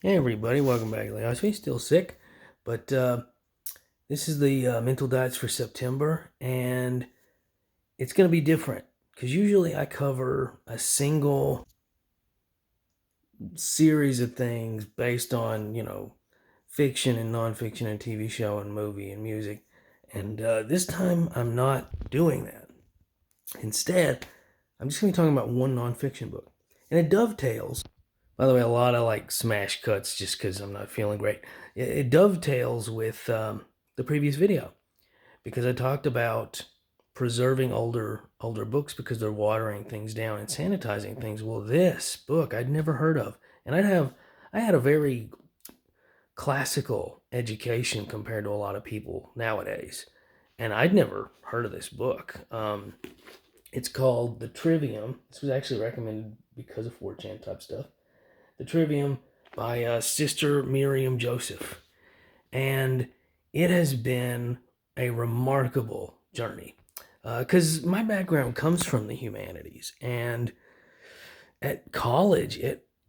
Hey everybody, welcome back. Leosh. Still sick, but this is the mental diets for September, and it's going to be different because usually I cover a single series of things based on fiction and nonfiction and TV show and movie and music, and this time I'm not doing that. Instead, I'm just going to be talking about one nonfiction book, and it dovetails. By the way, a lot of like smash cuts just because I'm not feeling great. It dovetails with the previous video because I talked about preserving older books because they're watering things down and sanitizing things. Well, this book I'd never heard of, and I had a very classical education compared to a lot of people nowadays, and I'd never heard of this book. It's called the Trivium. This was actually recommended because of 4chan type stuff. The Trivium by Sister Miriam Joseph. And it has been a remarkable journey because my background comes from the humanities. And at college,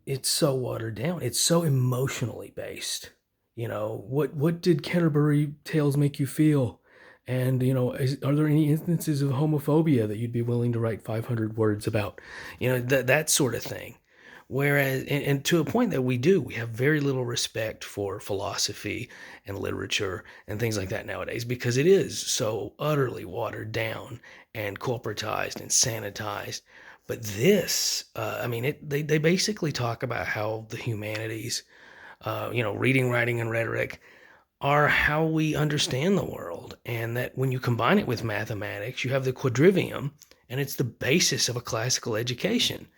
it's so watered down. It's so emotionally based. What did Canterbury Tales make you feel? And are there any instances of homophobia that you'd be willing to write 500 words about? That sort of thing. Whereas, and to a point that we have very little respect for philosophy and literature and things like that nowadays because it is so utterly watered down and corporatized and sanitized. But this, they basically talk about how the humanities, reading, writing, and rhetoric are how we understand the world. And that when you combine it with mathematics, you have the quadrivium, and it's the basis of a classical education.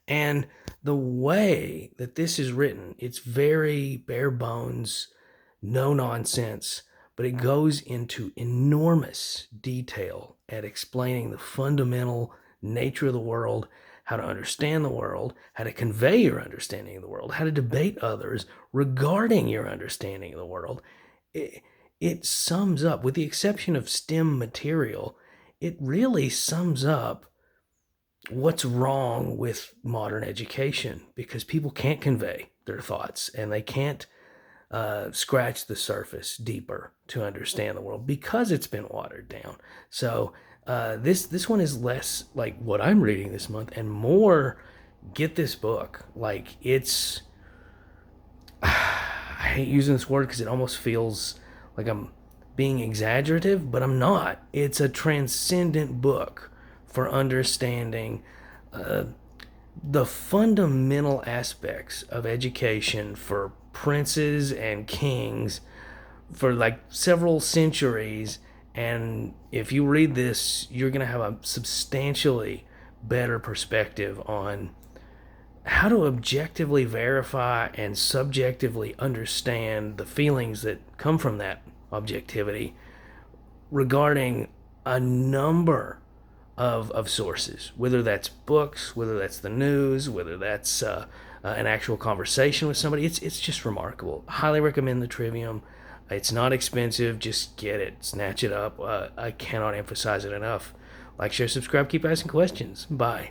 And the way that this is written, it's very bare bones, no nonsense, but it goes into enormous detail at explaining the fundamental nature of the world, how to understand the world, how to convey your understanding of the world, how to debate others regarding your understanding of the world. It sums up, with the exception of STEM material, it really sums up what's wrong with modern education because people can't convey their thoughts and they can't scratch the surface deeper to understand the world because it's been watered down. So this one is less like what I'm reading this month and more. Get this book. Like it's I hate using this word because it almost feels like I'm being exaggerative, but I'm not. It's a transcendent book for understanding uh, the fundamental aspects of education for princes and kings for like several centuries. And if you read this, you're going to have a substantially better perspective on how to objectively verify and subjectively understand the feelings that come from that objectivity regarding a number of sources, whether that's books, whether that's the news, whether that's an actual conversation with somebody. It's just remarkable. Highly recommend the Trivium. It's not expensive. Just get it, snatch it up. I cannot emphasize it enough. Like, share, subscribe, keep asking questions. Bye.